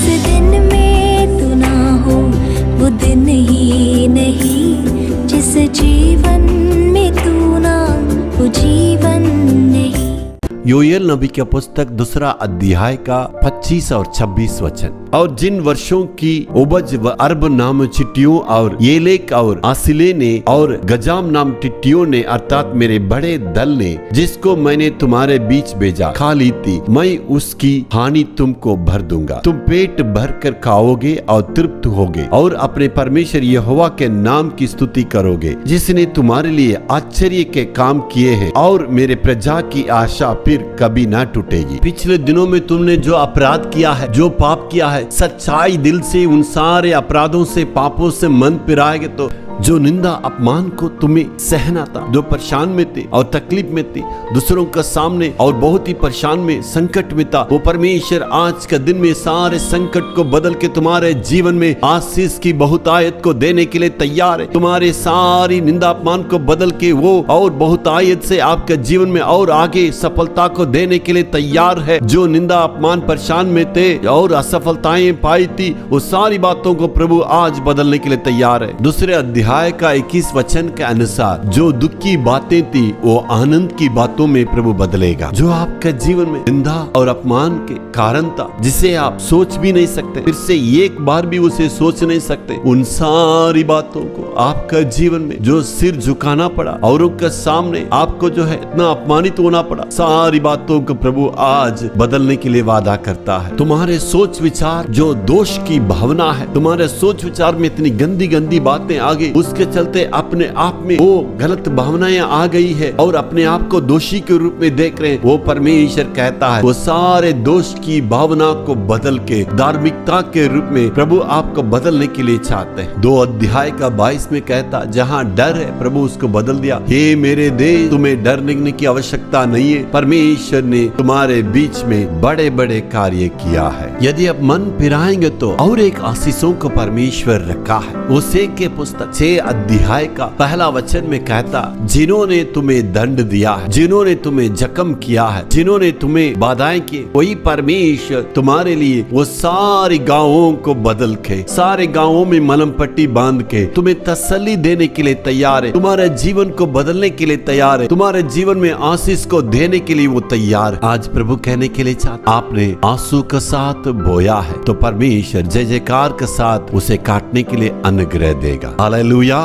जिस दिन में तू ना हो वो दिन ही नहीं, जिस जीवन में तू ना वो जीवन नहीं। योएल नबी का पुस्तक 2 अध्याय का 25 और 26 वचन। और जिन वर्षों की ओबज व अरब नाम चिट्टियों और येलेक और आसिले ने और गजाम नाम टिट्टियों ने अर्थात मेरे बड़े दल ने जिसको मैंने तुम्हारे बीच भेजा खा ली थी, मैं उसकी हानि तुमको भर दूंगा। तुम पेट भर कर खाओगे और तृप्त होगे और अपने परमेश्वर यहोवा के नाम की स्तुति करोगे, जिसने तुम्हारे लिए आश्चर्य के काम किए हैं, और मेरे प्रजा की आशा फिर कभी ना टूटेगी। पिछले दिनों में तुमने जो अपराध किया है, जो पाप किया है, सच्चाई दिल से उन सारे अपराधों से, पापों से मन फिराएंगे तो जो निंदा अपमान को तुम्हें सहना था, जो परेशान में थे और तकलीफ में थे, दूसरों के सामने और बहुत ही परेशान में, संकट में था, वो परमेश्वर आज के दिन में सारे संकट को बदल के तुम्हारे जीवन में आशीष की बहुतायत को देने के लिए तैयार है। तुम्हारे सारी निंदा अपमान को बदल के वो और बहुतायत से आपके जीवन में और आगे सफलता को देने के लिए तैयार है। जो निंदा अपमान परेशान में थे और असफलताएं पाई थी, वो सारी बातों को प्रभु आज बदलने के लिए तैयार है। दूसरे अध्याय का 21 वचन के अनुसार जो दुख की बातें थी वो आनंद की बातों में प्रभु बदलेगा। जो आपके जीवन में निंदा और अपमान के कारण था, जिसे आप सोच भी नहीं सकते, फिर से एक बार भी उसे सोच नहीं सकते, उन सारी बातों को आपका जीवन में जो सिर झुकाना पड़ा, औरों के सामने आपको जो है इतना अपमानित होना पड़ा, सारी बातों को प्रभु आज बदलने के लिए वादा करता है। तुम्हारे सोच विचार जो दोष की भावना है, तुम्हारे सोच विचार में इतनी गंदी गंदी बातें आ गई, उसके चलते अपने आप में वो गलत भावनाएं आ गई है और अपने आप को दोषी के रूप में देख रहे हैं। वो परमेश्वर कहता है वो सारे दोष की भावना को बदल के धार्मिकता के रूप में प्रभु आपको बदलने के लिए चाहते हैं। 2 अध्याय का 22 में कहता, जहाँ डर है प्रभु उसको बदल दिया। हे मेरे देश, तुम्हें डरने की आवश्यकता नहीं है, परमेश्वर ने तुम्हारे बीच में बड़े बड़े कार्य किया है। यदि आप मन फिराएंगे तो और एक आशीषों को परमेश्वर रखा है। ओसे के पुस्तक 6 अध्याय का 1 वचन में कहता, जिन्होंने तुम्हें दंड दिया है, जिन्होंने तुम्हें जख्म किया है, जिन्होंने तुम्हें बाधाएं की, वही परमेश्वर तुम्हारे लिए वो सारी गांवों को बदल के, सारे गांवों में मलम पट्टी बांध के तुम्हें तसल्ली देने के लिए तैयार है। तुम्हारे जीवन को बदलने के लिए तैयार है। तुम्हारे जीवन में आशीष को देने के लिए वो तैयार है। आज प्रभु कहने के लिए चाहता, आपने आंसू के साथ बोया है तो परमेश्वर जय जयकार के साथ उसे काटने के लिए अनुग्रह देगा। हालेलुया।